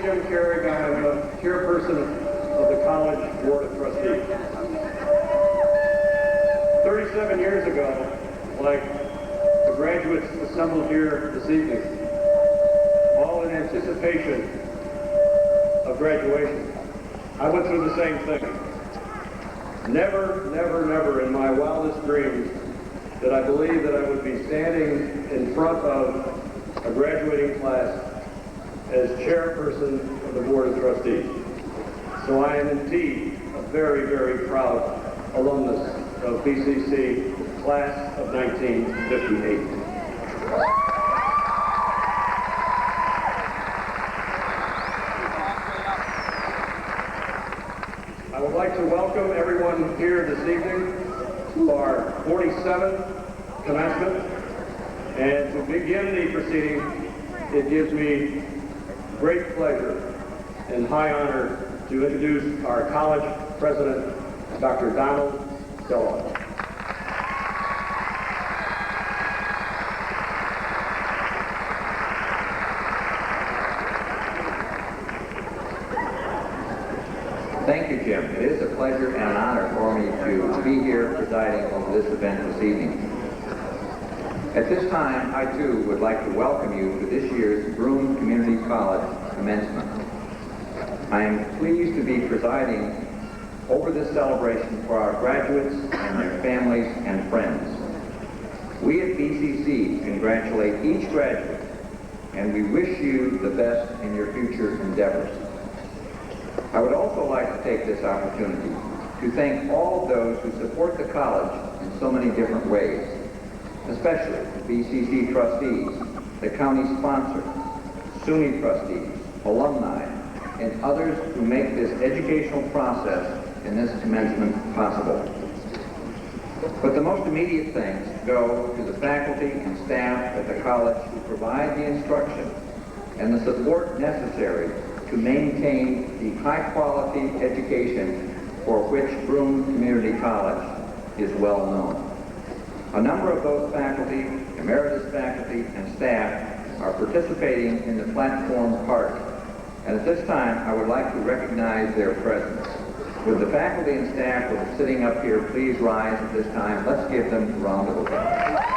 Jim Carrick. I am the chairperson of the College Board of Trustees. 37 years ago, like the graduates assembled here this evening, all in anticipation of graduation, I went through the same thing. Never, never, never in my wildest dreams did I believe that I would be standing in front of a graduating class as chairperson of the Board of Trustees. So I am indeed a very, very proud alumnus of BCC, class of 1958. I would like to welcome everyone here this evening to our 47th commencement. And to begin the proceeding, it gives me great pleasure and high honor to introduce our college president, Dr. Donald Dillon. Thank you, Jim. It is a pleasure and an honor for me to be here presiding over this event this evening. At this time, I too would like to welcome you to this year's Broome Community College Commencement. I am pleased to be presiding over this celebration for our graduates and their families and friends. We at BCC congratulate each graduate, and we wish you the best in your future endeavors. I would also like to take this opportunity to thank all of those who support the college in so many different ways, especially the BCC trustees, the county sponsor, SUNY trustees, alumni, and others who make this educational process in this commencement possible. But the most immediate thanks go to the faculty and staff at the college who provide the instruction and the support necessary to maintain the high-quality education for which Broome Community College is well known. A number of those faculty, emeritus faculty, and staff are participating in the platform party. And at this time, I would like to recognize their presence. Would the faculty and staff who are sitting up here please rise at this time? Let's give them a round of applause.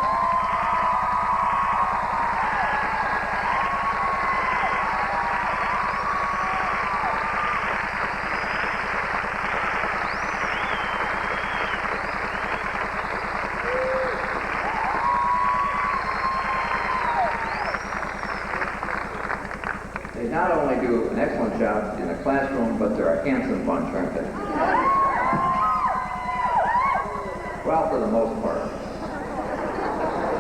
They not only do an excellent job in the classroom, but they're a handsome bunch, aren't they? Well, for the most part.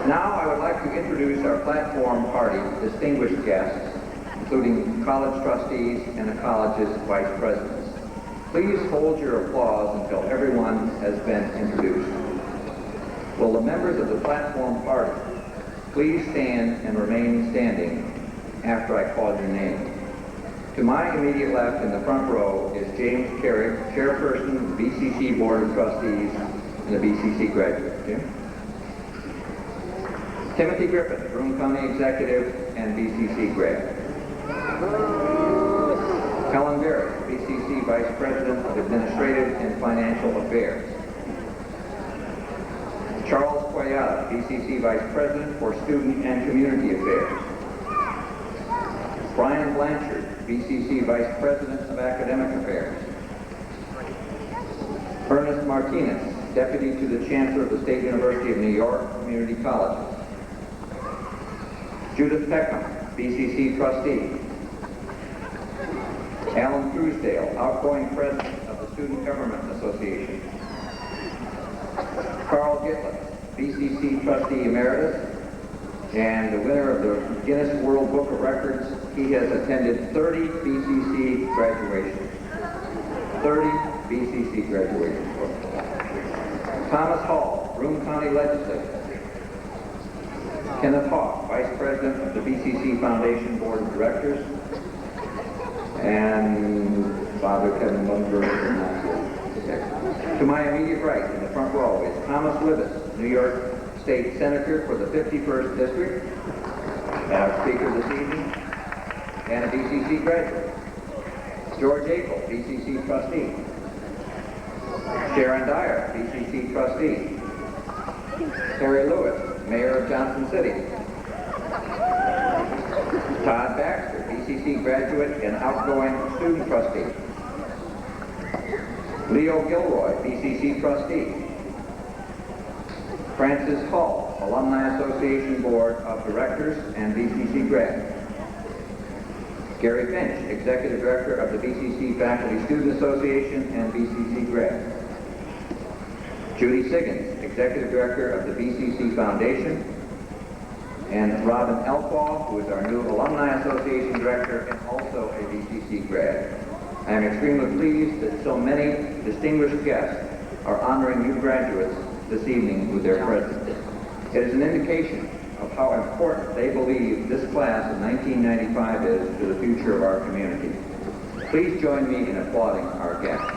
Now I would like to introduce our platform party distinguished guests, including college trustees and the college's vice presidents. Please hold your applause until everyone has been introduced. Will the members of the platform party please stand and remain standing after I call your name? To my immediate left in the front row is James Carrick, chairperson of the BCC Board of Trustees and the BCC graduate. Jim? Timothy Griffith, Broome County executive and BCC grad. Helen Barrett, BCC vice president of administrative and financial affairs. Charles Quayada, BCC vice president for student and community affairs. Brian Blanchard, BCC Vice President of Academic Affairs. Ernest Martinez, Deputy to the Chancellor of the State University of New York Community Colleges. Judith Peckham, BCC Trustee. Alan Tuesdale, outgoing President of the Student Government Association. Carl Gitlin, BCC Trustee Emeritus, and the winner of the Guinness World Book of Records. He has attended 30 BCC graduations. 30 BCC graduations. Thomas Hall, Broome County Legislator. Kenneth Hawk, Vice President of the BCC Foundation Board of Directors. And Father Kevin Lundberg is not here. To my immediate right in the front row is Thomas Libis, New York State Senator for the 51st District, our speaker this evening. and a BCC graduate. George Apel, BCC trustee. Sharon Dyer, BCC trustee. Harry Lewis, mayor of Johnson City. Todd Baxter, BCC graduate and outgoing student trustee. Leo Gilroy, BCC trustee. Francis Hull, Alumni Association Board of Directors and BCC grad. Gary Finch, Executive Director of the BCC Faculty Student Association and BCC grad. Judy Siggins, Executive Director of the BCC Foundation. And Robin Elfall, who is our new Alumni Association Director and also a BCC grad. I am extremely pleased that so many distinguished guests are honoring new graduates this evening with their presence. It is an indication of how important they believe this class of 1995 is to the future of our community. Please join me in applauding our guests.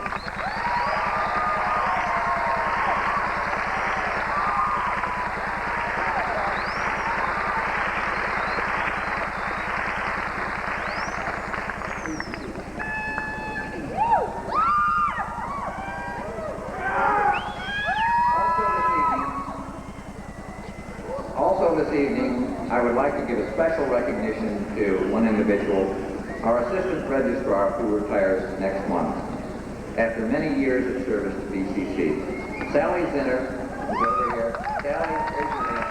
I would like to give a special recognition to one individual, our assistant registrar, who retires next month after many years of service to BCC. Sally Zinner is over here. Sally, raise your hand.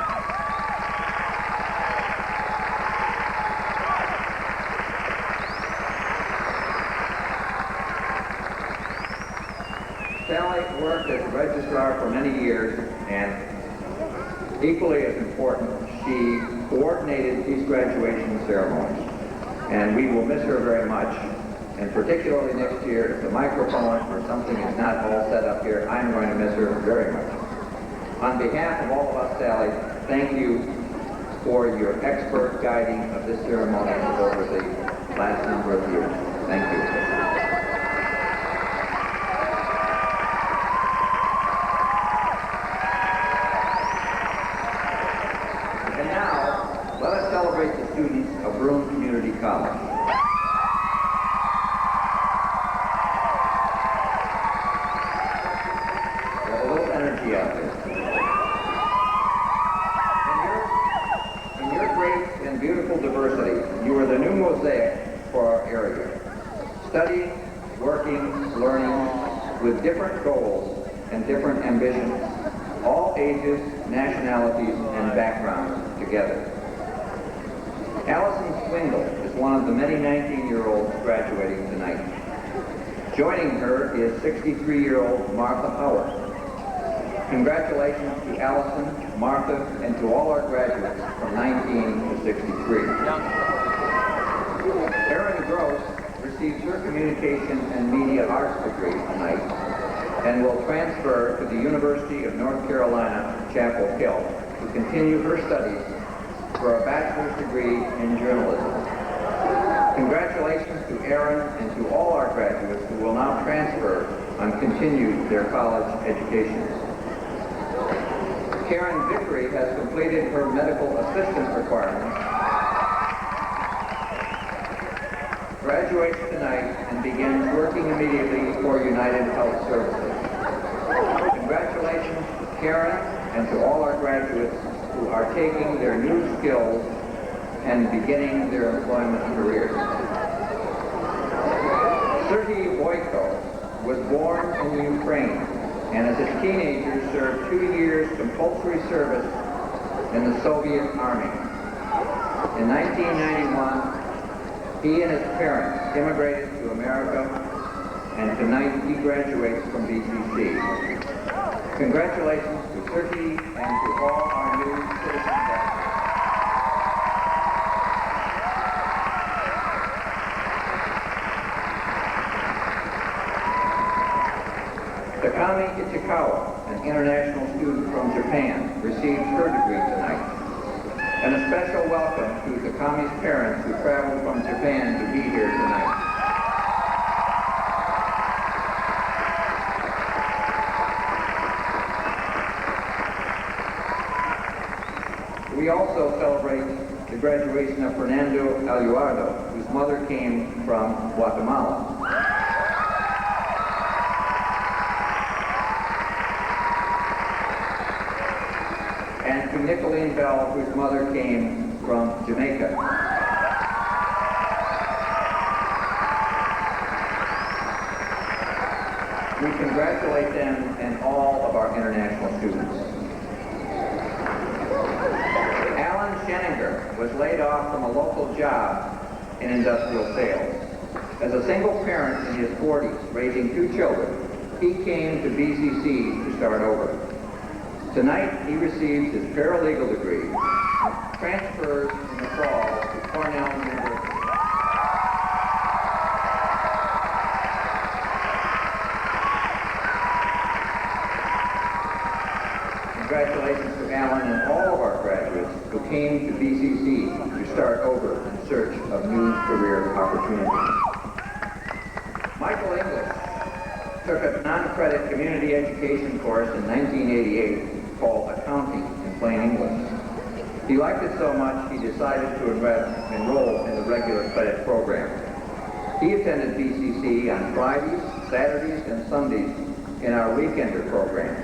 Sally worked as a registrar for many years, and equally as important, she coordinated these graduation ceremonies. And we will miss her very much. And particularly next year, if the microphone or something is not all set up here, I'm going to miss her very much. On behalf of all of us, Sally, thank you for your expert guiding of this ceremony over the last number of years. Thank you. The students of Broome Community College. We have a little energy out there. In your great and beautiful diversity, you are the new mosaic for our area. Studying, working, learning with different goals and different ambitions, all ages, nationalities, and backgrounds together. Allison Swingle is one of the many 19-year-olds graduating tonight. Joining her is 63-year-old Martha Howard. Congratulations to Allison, Martha, and to all our graduates from 19 to 63. Erin Gross receives her Communication and Media Arts degree tonight and will transfer to the University of North Carolina, Chapel Hill to continue her studies for a bachelor's degree in journalism. Congratulations to Erin and to all our graduates who will now transfer and continue their college educations. Karen Vickery has completed her medical assistant requirements, graduates tonight, and begins working immediately for United Health Services. Congratulations to Karen and to all our graduates who are taking their new skills and beginning their employment careers. Sergei Boyko was born in Ukraine and as a teenager served 2 years compulsory service in the Soviet Army. In 1991, he and his parents immigrated to America, and tonight he graduates from BCC. Congratulations to Sergei and to all our new citizens. Takami Ichikawa, an international student from Japan, receives her degree tonight. And a special welcome to Takami's parents who traveled from Japan to be here tonight. We also celebrate the graduation of Fernando Alduardo, whose whose mother came from Guatemala. And to Nicolene Bell, whose mother came from Jamaica. We congratulate them and all of our international students. Alan Scheninger was laid off from a local job in industrial sales. As a single parent in his 40s, raising 2 children, he came to BCC to start over. Tonight, he receives his paralegal degree and transfers in the fall to Cornell University. Congratulations to Alan and all of our graduates who came to BCC to start over in search of new career opportunities. Michael English took a non-credit community education course in 1988 called Accounting in Plain English. He liked it so much he decided to enroll in the regular credit program. He attended BCC on Fridays, Saturdays, and Sundays in our weekender program,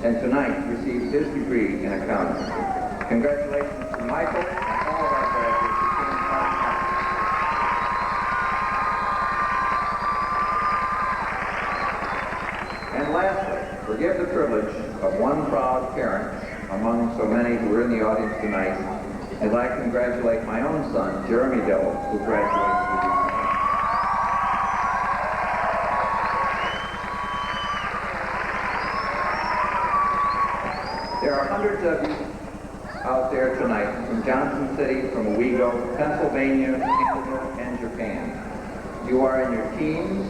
and tonight receives his degree in accounting. Congratulations to Michael and all of our graduates who came to our campus. And lastly, forgive the privilege of one proud parent among so many who are in the audience tonight, as I congratulate my own son, Jeremy Dell, who graduates with you. There are hundreds of you out there tonight from Johnson City, from Owego, Pennsylvania, Canada, and Japan. You are in your teens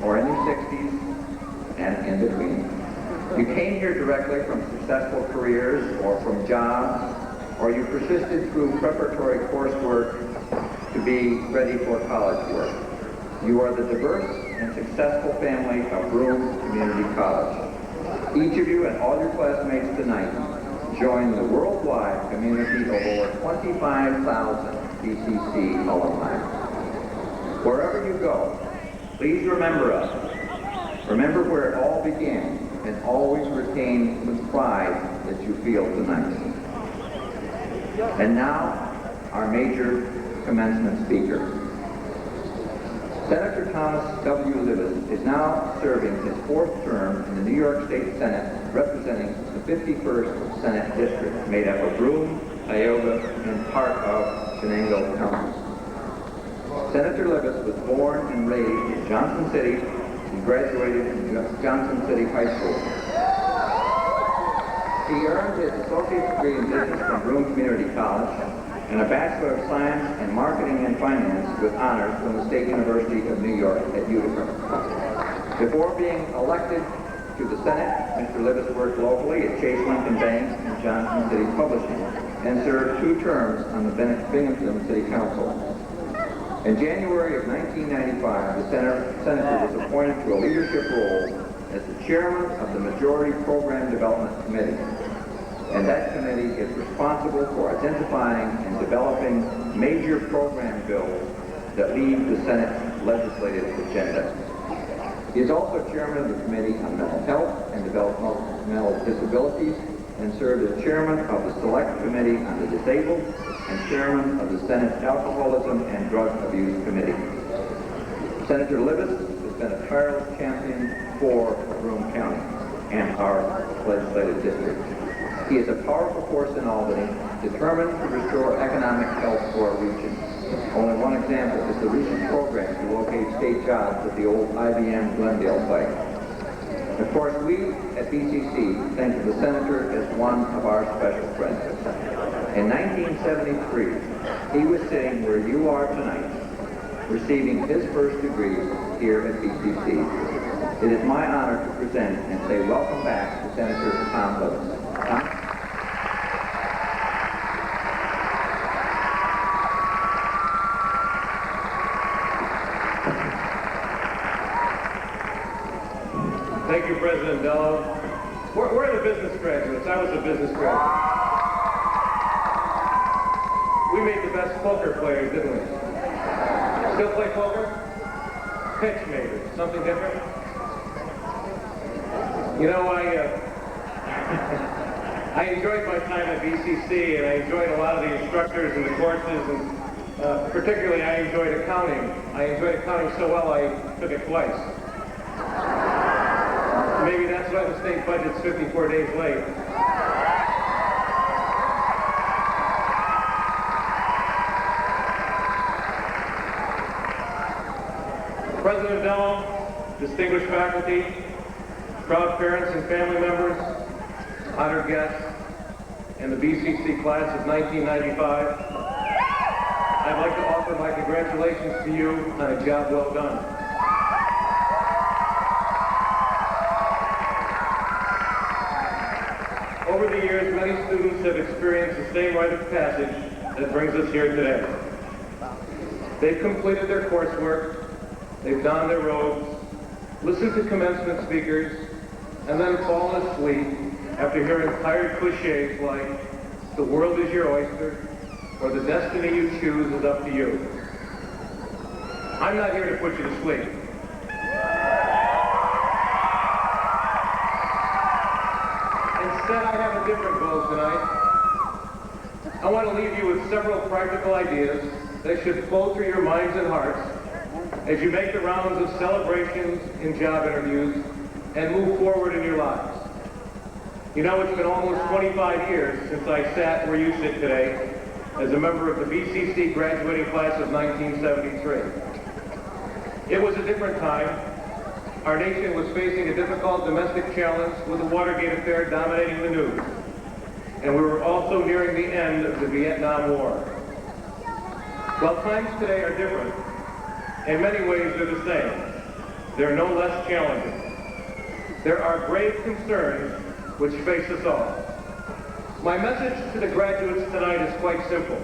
or in your 60s and in between. You came here directly from successful careers or from jobs, or you persisted through preparatory coursework to be ready for college work. You are the diverse and successful family of Broome Community College. Each of you and all your classmates tonight join the worldwide community of over 25,000 BCC alumni. Wherever you go, please remember us. Remember where it all began, and always retain the pride that you feel tonight. And now, our major commencement speaker. Senator Thomas W. Libous is now serving his 4th term in the New York State Senate, representing the 51st Senate District, made up of Broome, Tioga, and part of Shenango counties. Senator Libous was born and raised in Johnson City and graduated from Johnson City High School. He earned his associate's degree in business from Broome Community College and a Bachelor of Science in Marketing and Finance with honors from the State University of New York at Utica. Before being elected to the Senate, Mr. Libous worked locally at Chase Lincoln Bank and Johnson City Publishing and served 2 terms on the Binghamton City Council. In January of 1995, the senator was appointed to a leadership role as the chairman of the Majority Program Development Committee. And that committee is responsible for identifying and developing major program bills that lead the Senate's legislative agenda. He is also chairman of the Committee on Mental Health and Developmental Disabilities and served as chairman of the Select Committee on the Disabled and chairman of the Senate's Alcoholism and Drug Abuse Committee. Senator Libous has been a tireless champion for Broome County and our legislative district. He is a powerful force in Albany, determined to restore economic health to our region. Only one example is the recent program to locate state jobs at the old IBM Glendale site. Of course, we at BCC think of the senator as one of our special friends. In 1973, he was sitting where you are tonight, receiving his first degree here at BCC. It is my honor to present and say welcome back to Senator Tom Libous. Tom? Thank you, President Dello. Where are the business graduates? I was a business graduate. We made the best poker players, didn't we? Still play poker? Pitch maybe, something different? You know, I enjoyed my time at BCC, and I enjoyed a lot of the instructors and the courses, and particularly I enjoyed accounting. I enjoyed accounting so well I took it twice. Maybe that's why the state budget's 54 days late. President Dellum, distinguished faculty, proud parents and family members, honored guests, and the BCC class of 1995, I'd like to offer my congratulations to you on a job well done. Over the years, many students have experienced the same rite of passage that brings us here today. They've completed their coursework, they've donned their robes, listened to commencement speakers, and then fallen asleep after hearing tired cliches like, "The world is your oyster," or "The destiny you choose is up to you." I'm not here to put you to sleep. Instead, I have a different goal tonight. I want to leave you with several practical ideas that should flow through your minds and hearts as you make the rounds of celebrations and job interviews and move forward in your lives. You know, it's been almost 25 years since I sat where you sit today as a member of the BCC graduating class of 1973. It was a different time. Our nation was facing a difficult domestic challenge with the Watergate affair dominating the news. And we were also nearing the end of the Vietnam War. While times today are different, in many ways they're the same. They're no less challenging. There are grave concerns which face us all. My message to the graduates tonight is quite simple.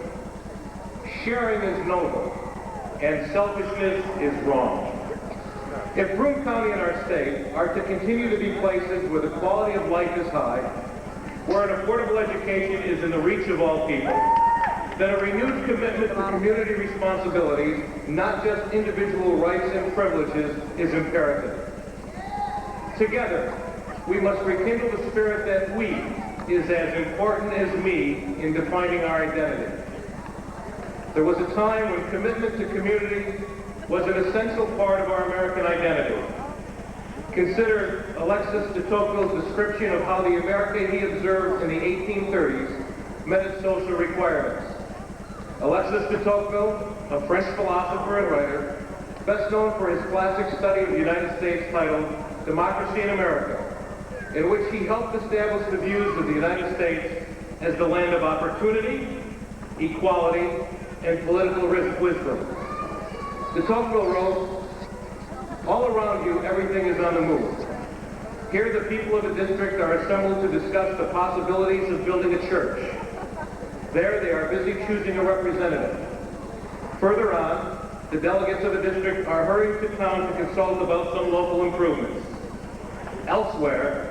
Sharing is noble, and selfishness is wrong. If Broome County and our state are to continue to be places where the quality of life is high, where an affordable education is in the reach of all people, then a renewed commitment to community responsibilities, not just individual rights and privileges, is imperative. Together, we must rekindle the spirit that we is as important as me in defining our identity. There was a time when commitment to community was an essential part of our American identity. Consider Alexis de Tocqueville's description of how the America he observed in the 1830s met its social requirements. Alexis de Tocqueville, a French philosopher and writer, best known for his classic study of the United States titled Democracy in America, in which he helped establish the views of the United States as the land of opportunity, equality, and political wisdom. De Tocqueville wrote, "All around you, everything is on the move. Here, the people of a district are assembled to discuss the possibilities of building a church. There, they are busy choosing a representative. Further on, the delegates of the district are hurrying to town to consult about some local improvements. Elsewhere,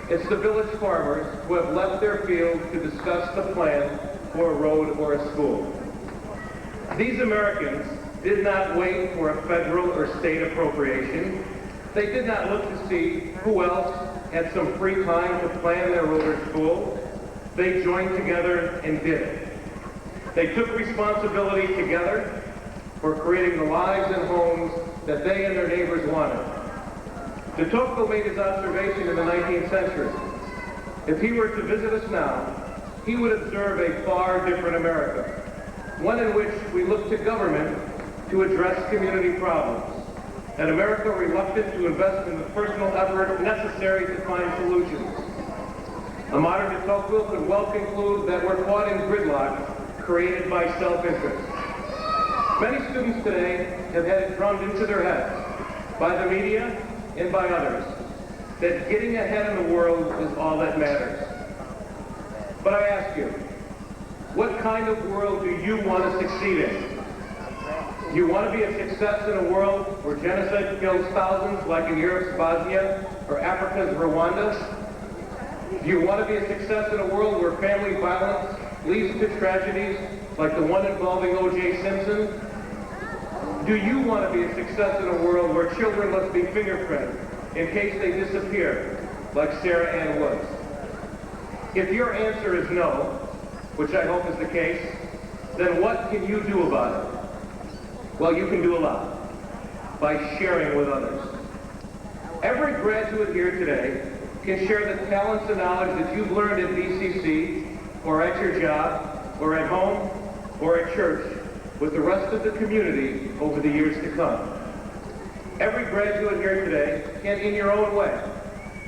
it's the village farmers who have left their field to discuss the plan for a road or a school." These Americans did not wait for a federal or state appropriation. They did not look to see who else had some free time to plan their road or school. They joined together and did it. They took responsibility together for creating the lives and homes that they and their neighbors wanted. De Tocqueville made his observation in the 19th century. If he were to visit us now, he would observe a far different America, one in which we look to government to address community problems, an America reluctant to invest in the personal effort necessary to find solutions. A modern de Tocqueville could well conclude that we're caught in gridlock created by self-interest. Many students today have had it drummed into their heads by the media and by others that getting ahead in the world is all that matters. But I ask you, what kind of world do you want to succeed in? Do you want to be a success in a world where genocide kills thousands like in Europe's Bosnia or Africa's Rwanda? Do you want to be a success in a world where family violence leads to tragedies like the one involving O.J. Simpson? Do you want to be a success in a world where children must be fingerprinted in case they disappear, like Sarah Ann Woods? If your answer is no, which I hope is the case, then what can you do about it? Well, you can do a lot by sharing with others. Every graduate here today can share the talents and knowledge that you've learned at BCC, or at your job, or at home, or at church, with the rest of the community over the years to come. Every graduate here today can, in your own way,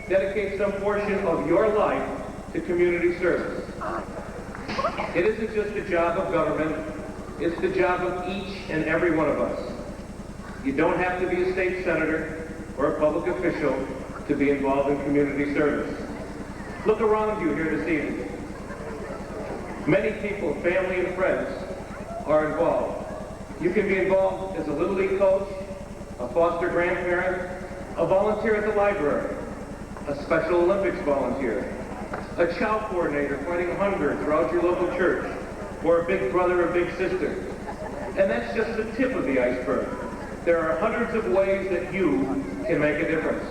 dedicate some portion of your life to community service. It isn't just a job of government, it's the job of each and every one of us. You don't have to be a state senator or a public official to be involved in community service. Look around you here this evening. Many people, family and friends, are involved. You can be involved as a Little League coach, a foster grandparent, a volunteer at the library, a Special Olympics volunteer, a child coordinator fighting hunger throughout your local church, or a big brother or big sister. And that's just the tip of the iceberg. There are hundreds of ways that you can make a difference.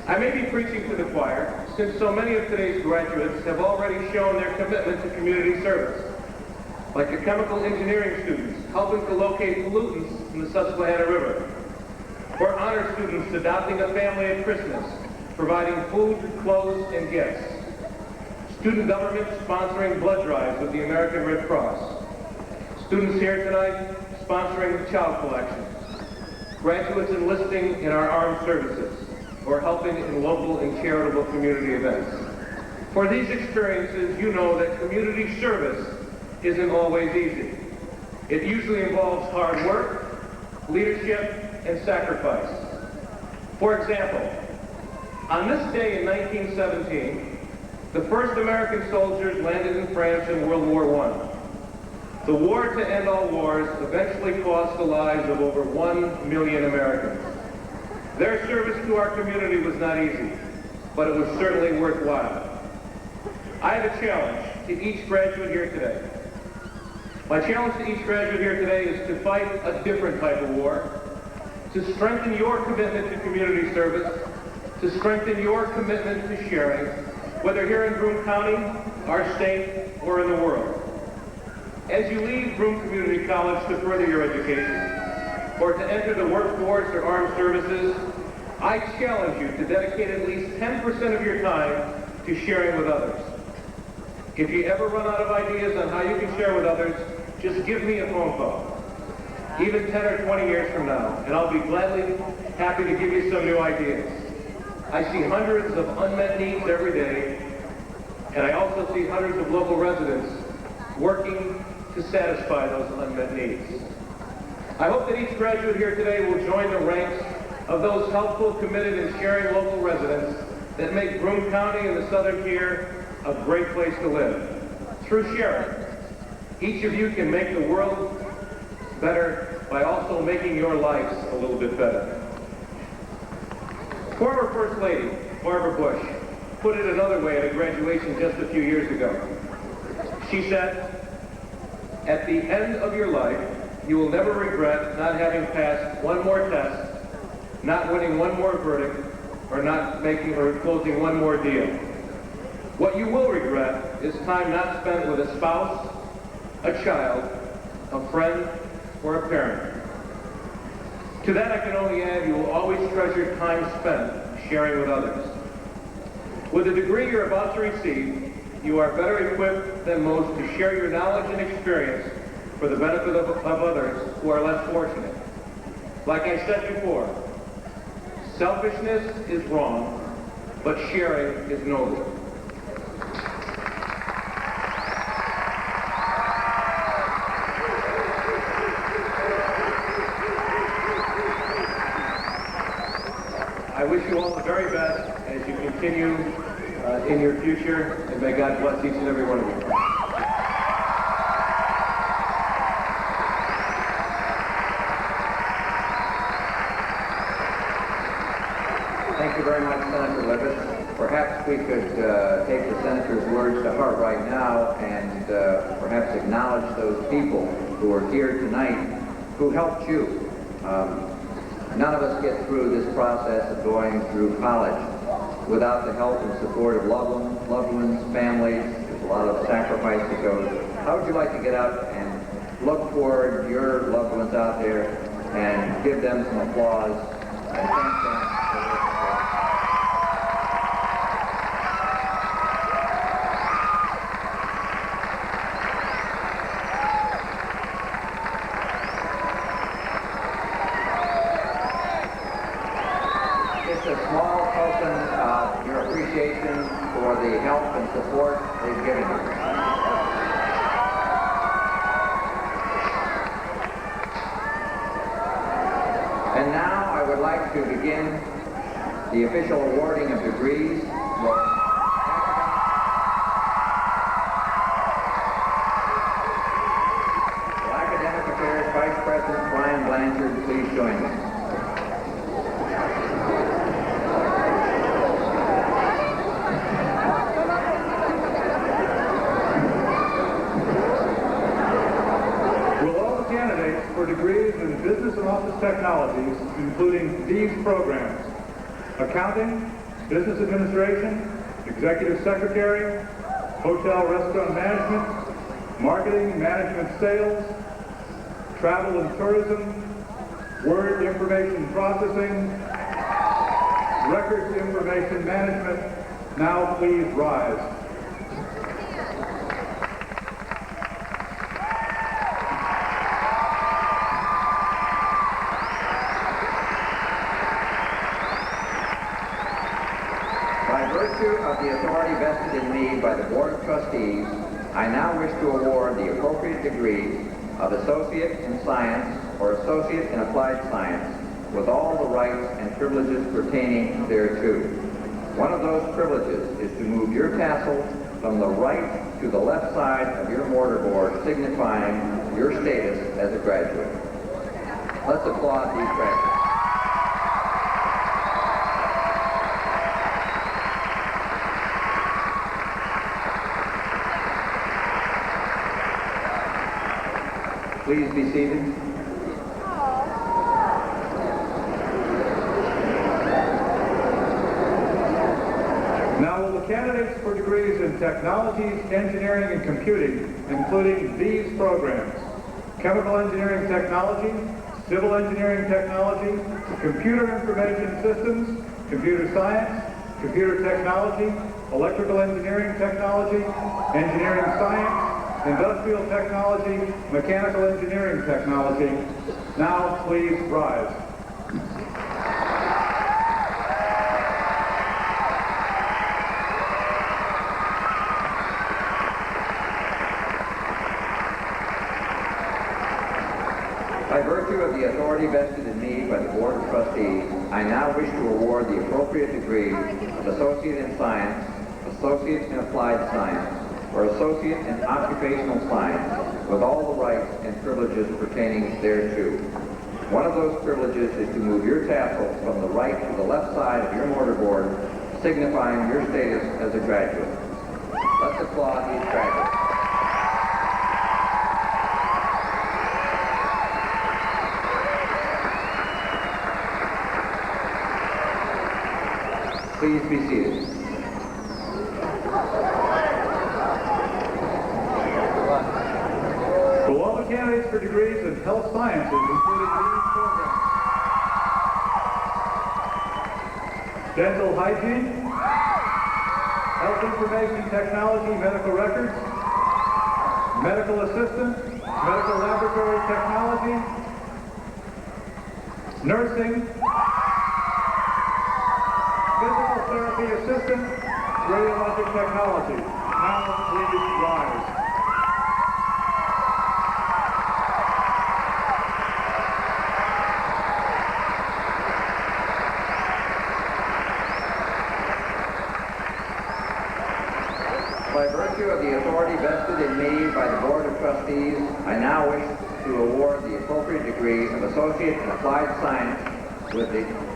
I may be preaching to the choir, since so many of today's graduates have already shown their commitment to community service, like the chemical engineering students helping to locate pollutants in the Susquehanna River, or honor students adopting a family at Christmas, providing food, clothes, and gifts, student government sponsoring blood drives with the American Red Cross, students here tonight sponsoring child collections, graduates enlisting in our armed services, or helping in local and charitable community events. For these experiences, you know that community service isn't always easy. It usually involves hard work, leadership, and sacrifice. For example, on this day in 1917, the first American soldiers landed in France in World War I. The war to end all wars eventually cost the lives of over 1 million Americans. Their service to our community was not easy, but it was certainly worthwhile. I have a challenge to each graduate here today. My challenge to each graduate here today is to fight a different type of war, to strengthen your commitment to community service, to strengthen your commitment to sharing, whether here in Broome County, our state, or in the world. As you leave Broome Community College to further your education, or to enter the workforce or armed services, I challenge you to dedicate at least 10% of your time to sharing with others. If you ever run out of ideas on how you can share with others, just give me a phone call, even 10 or 20 years from now, and I'll be gladly happy to give you some new ideas. I see hundreds of unmet needs every day, and I also see hundreds of local residents working to satisfy those unmet needs. I hope that each graduate here today will join the ranks of those helpful, committed, and sharing local residents that make Broome County and the Southern Tier a great place to live. Through sharing, each of you can make the world better by also making your lives a little bit better. Former First Lady Barbara Bush put it another way at a graduation just a few years ago. She said, "At the end of your life, you will never regret not having passed one more test, not winning one more verdict, or not making or closing one more deal. What you will regret is time not spent with a spouse, a child, a friend, or a parent." To that I can only add, you will always treasure time spent sharing with others. With the degree you're about to receive, you are better equipped than most to share your knowledge and experience for the benefit of others who are less fortunate. Like I said before, selfishness is wrong, but sharing is noble. I wish you all the very best as you continue in your future, and may God bless each and every one of you. Thank you very much, Senator Levitt. Perhaps we could take the Senator's words to heart right now and perhaps acknowledge those people who are here tonight who helped you. None of us get through this process of going through college without the help and support of loved ones, families. There's a lot of sacrifice that goes. How would you like to get up and look toward your loved ones out there and give them some applause and thank them for their support? It's a small token of your appreciation for the help and support they've given you. And now I would like to begin the official awarding of degrees. Academic Affairs Vice President Brian Blanchard, please join me. For degrees in business and office technologies, including these programs: accounting, business administration, executive secretary, hotel restaurant management, marketing, management, sales, travel and tourism, word information processing, records information management. Now please rise. Of the authority vested in me by the Board of Trustees, I now wish to award the appropriate degrees of Associate in Science or Associate in Applied Science with all the rights and privileges pertaining thereto. One of those privileges is to move your tassel from the right to the left side of your mortarboard, signifying your status as a graduate. Let's applaud these graduates. Please be seated. Now will the candidates for degrees in technologies, engineering, and computing, including these programs: chemical engineering technology, civil engineering technology, computer information systems, computer science, computer technology, electrical engineering technology, engineering science, industrial technology, mechanical engineering technology. Now please rise. By virtue of the authority vested in me by the Board of Trustees, I now wish to award the appropriate degree of Associate in Science, Associate in Applied Science, or Associate in Occupational Science, with all the rights and privileges pertaining thereto. One of those privileges is to move your tassel from the right to the left side of your mortarboard, signifying your status as a graduate. Let's applaud these graduates. Please be seated. Will all the candidates for degrees in health sciences, including these programs: dental hygiene, health information technology, medical records, medical assistant, medical laboratory technology, nursing, physical therapy assistant, radiologic technology. Now please rise. By virtue of the authority vested in me by the Board of Trustees, I now wish to award the appropriate degree of Associate in Applied Science with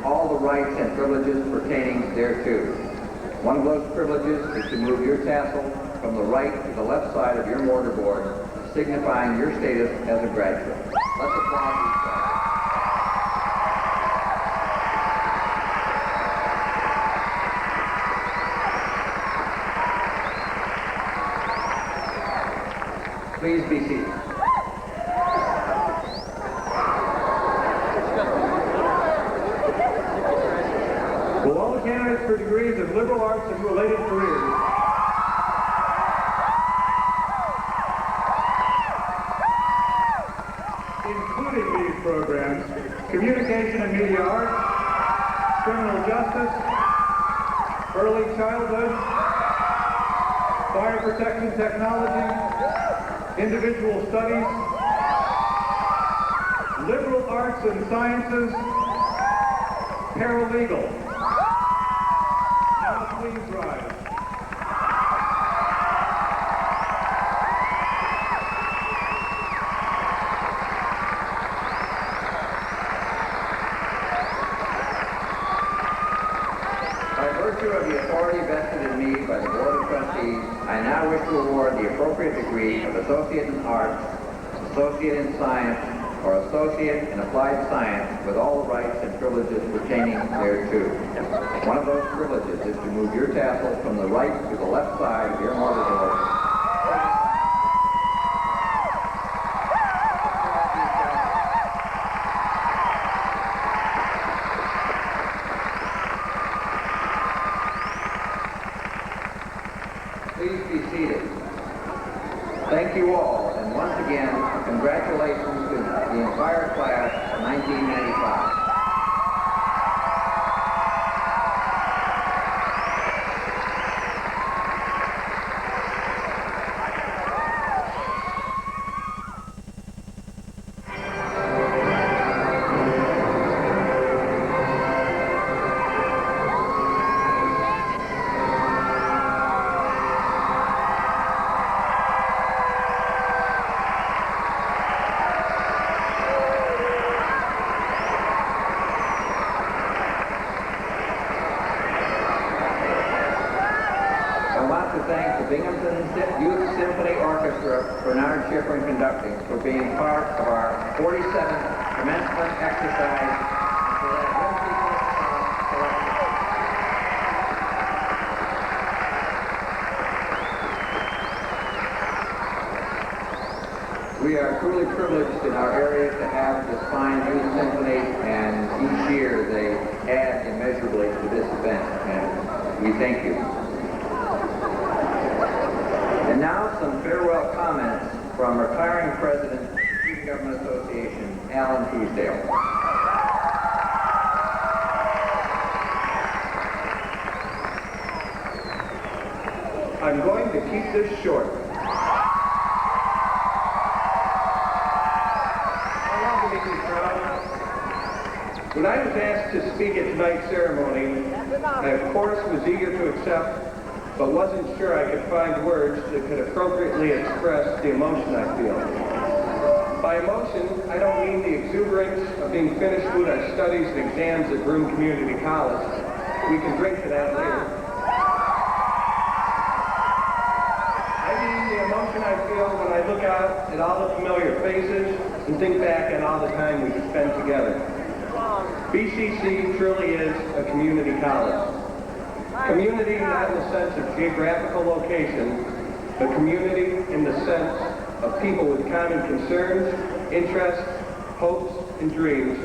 all the rights and privileges pertaining thereto. One of those privileges is to move your tassel from the right to the left side of your mortarboard, signifying your status as a graduate. Let's applaud these guys. Please be seated. Will all candidates for degrees of liberal arts and related careers including these programs, communication and media arts, criminal justice, early childhood, fire protection technology, individual studies, liberal arts and sciences, paralegal. Now please rise. By virtue of the authority vested in me by the Board of Trustees, I now wish to award the appropriate degree of Associate in Arts, Associate in Science, or Associate in Applied Science with all the rights and privileges pertaining thereto. One of those privileges is to move your tassel from the right to the left side of your motor door. Please be seated. Thank you all, and once again, congratulations to the entire class of 1995. Youth Symphony Orchestra, Fernando and conducting, for being part of our 47th commencement exercise. We are truly privileged in our area to have this fine youth symphony, and each year they add immeasurably to this event, and we thank you. And now some farewell comments from retiring President of the Student Government Association, Alan Tuesdale. I'm going to keep this short. I want to make you proud. When I was asked to speak at tonight's ceremony, I of course was eager to accept, but wasn't sure I could find words that could appropriately express the emotion I feel. By emotion, I don't mean the exuberance of being finished with our studies and exams at Broome Community College. We can drink to that later. I mean the emotion I feel when I look out at all the familiar faces and think back on all the time we've spent together. BCC truly is a community college. Community not in the sense of geographical location, but community in the sense of people with common concerns, interests, hopes, and dreams,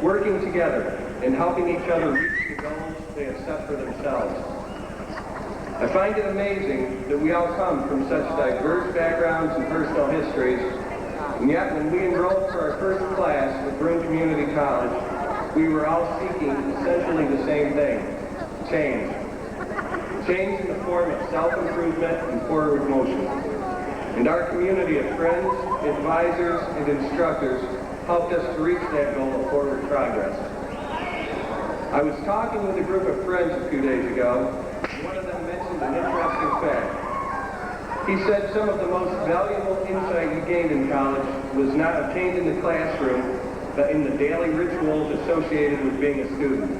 working together and helping each other reach the goals they have set for themselves. I find it amazing that we all come from such diverse backgrounds and personal histories, and yet when we enrolled for our first class at Broome Community College, we were all seeking essentially the same thing: change. Change in the form of self-improvement and forward motion. And our community of friends, advisors, and instructors helped us to reach that goal of forward progress. I was talking with a group of friends a few days ago, and one of them mentioned an interesting fact. He said some of the most valuable insight he gained in college was not obtained in the classroom, but in the daily rituals associated with being a student.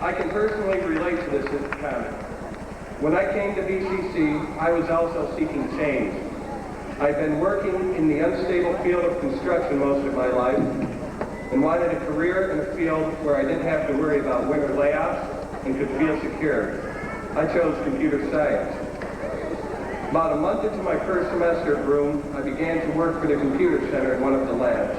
I can personally relate to this comment. When I came to BCC, I was also seeking change. I've been working in the unstable field of construction most of my life and wanted a career in a field where I didn't have to worry about winter layoffs and could feel secure. I chose computer science. About a month into my first semester at Broome, I began to work for the computer center in one of the labs.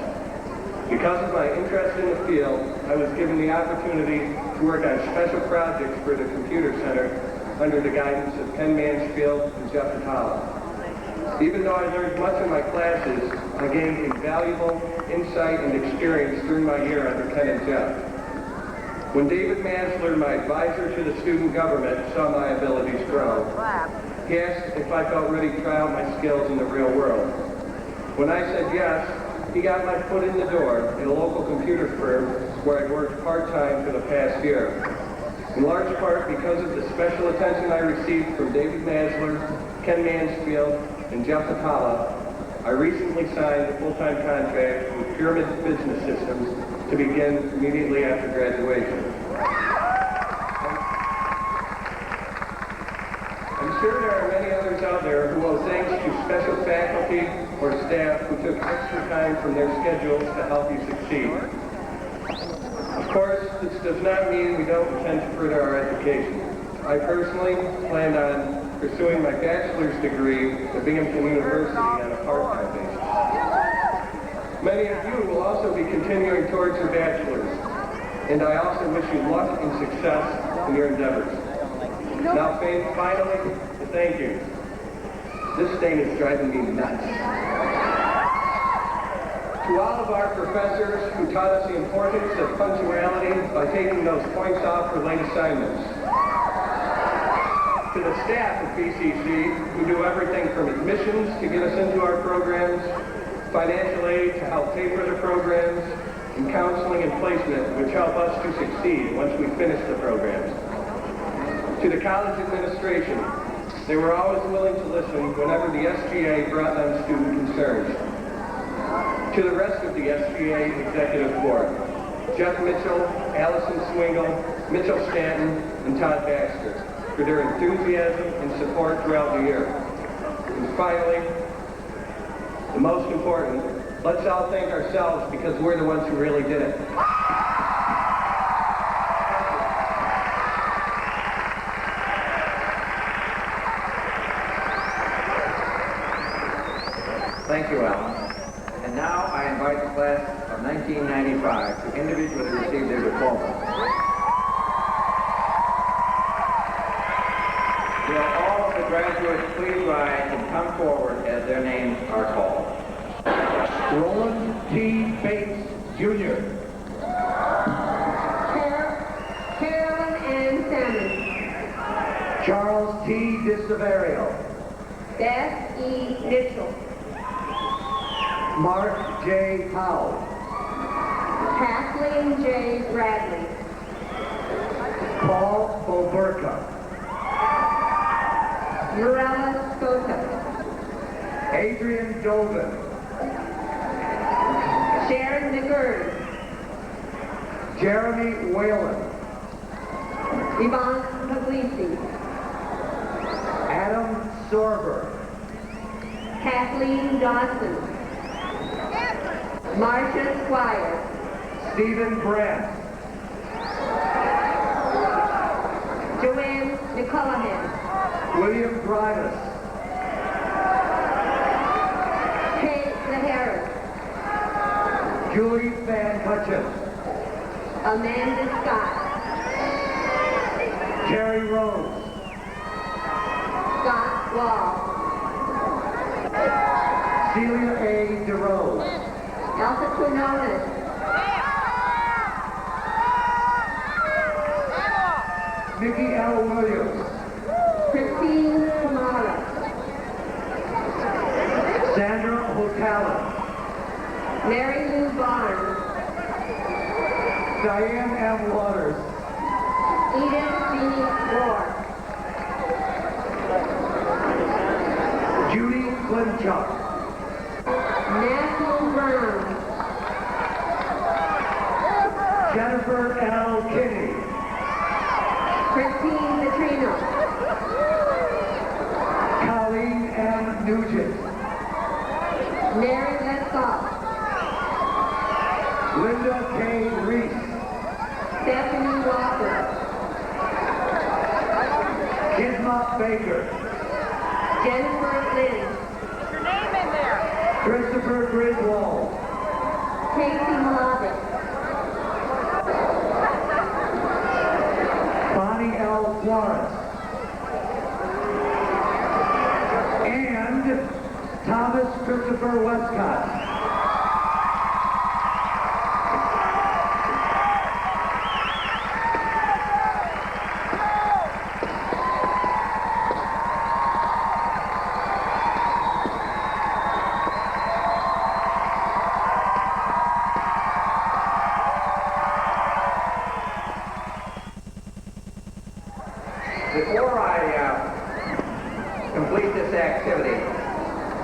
Because of my interest in the field, I was given the opportunity to work on special projects for the computer center under the guidance of Ken Mansfield and Jeff Atala. Even though I learned much in my classes, I gained invaluable insight and experience during my year under Ken and Jeff. When David Mansler, my advisor to the student government, saw my abilities grow, he asked if I felt ready to try out my skills in the real world. When I said yes, he got my foot in the door at a local computer firm where I'd worked part-time for the past year. In large part because of the special attention I received from David Mansler, Ken Mansfield, and Jeff Atala, I recently signed a full-time contract with Pyramid Business Systems to begin immediately after graduation. I'm sure there are many others out there who owe thanks to special faculty or staff who took extra time from their schedules to help you succeed. Of course, this does not mean we don't intend to further our education. I personally planned on pursuing my bachelor's degree at Binghamton University on a part-time basis. Many of you will also be continuing towards your bachelor's, and I also wish you luck and success in your endeavors. Now, finally, thank you. This thing is driving me nuts. To all of our professors who taught us the importance of punctuality by taking those points off for late assignments. To the staff at BCC who do everything from admissions to get us into our programs, financial aid to help pay for the programs, and counseling and placement which help us to succeed once we finish the programs. To the college administration, they were always willing to listen whenever the SGA brought on student concerns. To the rest of the SGA Executive Board, Jeff Mitchell, Allison Swingle, Mitchell Stanton, and Todd Baxter, for their enthusiasm and support throughout the year. And finally, the most important, let's all thank ourselves because we're the ones who really did it. Thank you, Alan. And now I invite the class of 1995 to individually receive their diplomas. Will all of the graduates please rise and come forward as their names are called. Roland T. Bates, Jr. Carolyn Ann Salmon. Charles T. DiSeverio. Beth E. Mitchell. Mark J. Powell. Kathleen J. Bradley. Paul Boberka. Morella Scota. Adrian Dovin. Sharon McGurn. Jeremy Whalen. Yvonne Puglisi. Adam Sorber. Kathleen Dawson. Marcia Squire. Stephen Brandt. Joanne McCullahan. William Grimes. Kate LaHarris. Julie Van Hutchins. Amanda Scott. Terry Rose. Scott Wall. Celia A. DeRose. Elsa Quinones. Nikki L. Williams. Christine Kamara. Sandra Hotala. Mary Lou Barnes. Diane M. Waters. Edith B. Moore. Judy Klimchuk. Matthew Brown. Jennifer L. Kinney. Christine Petrino. Colleen M. Nugent. Mary Lescott, Linda K. Reese, Stephanie Walker, Kidma Baker, Jennifer Lynn, Christopher Griswold, Casey Malavic, Bonnie L. Florence, and Thomas Christopher Westcott. Before I complete this activity,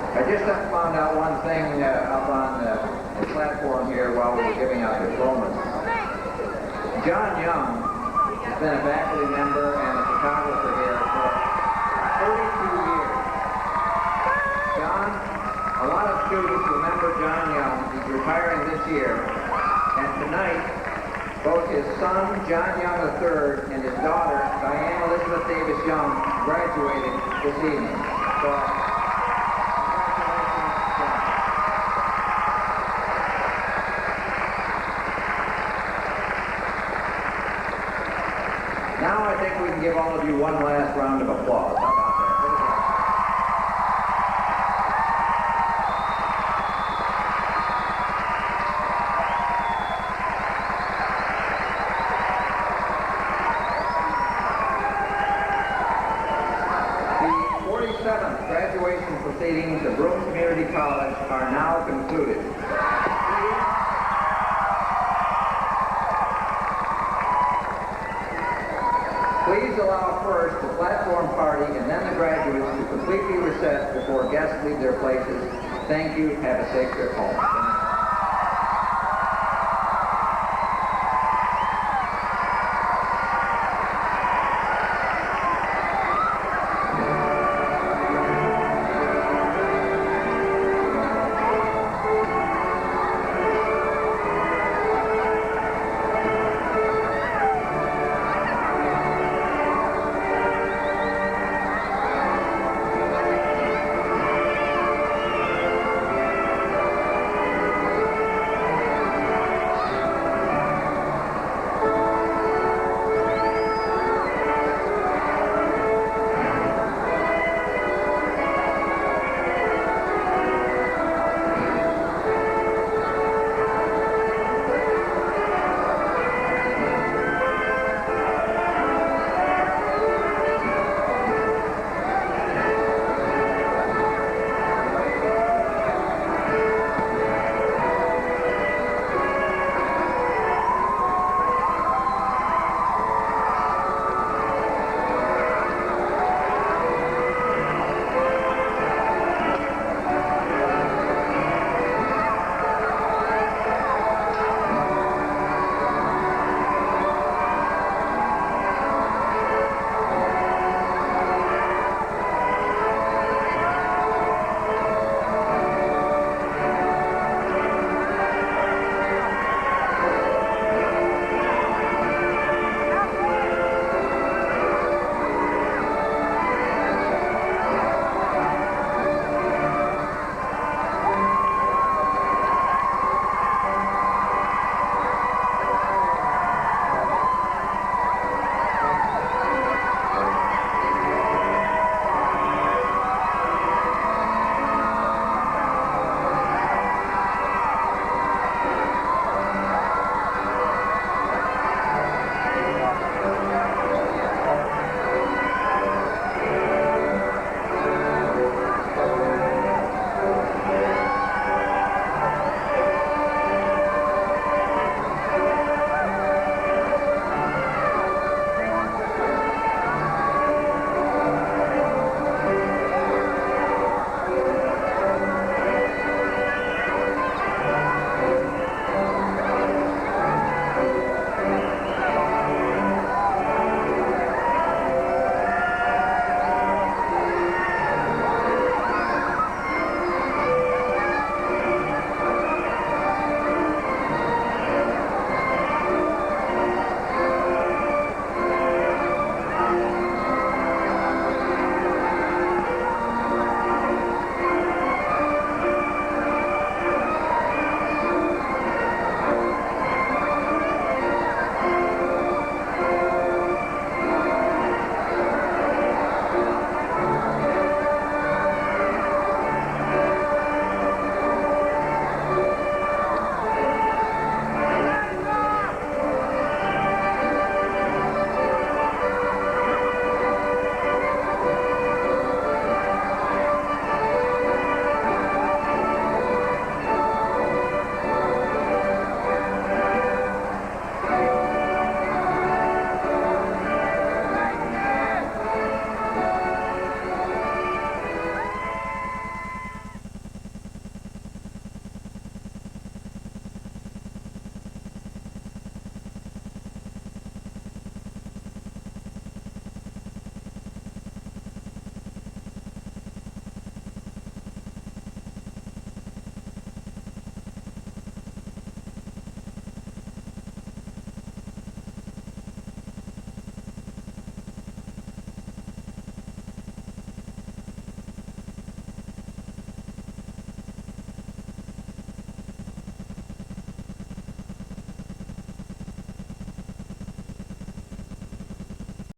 I just found out one thing up on the platform here while we were giving out diplomas. John Young has been a faculty member and a photographer here for 32 years. John, a lot of students remember John Young. He's retiring this year. And tonight, both his son, John Young III, and his daughter, Diane Elizabeth Davis Young, graduated this evening. So, congratulations, John. Now I think we can give all of you one last round of applause. How about that? Graduation proceedings of Broome Community College are now concluded. Please allow first the platform party and then the graduates to completely recess before guests leave their places. Thank you. Have a safe trip home.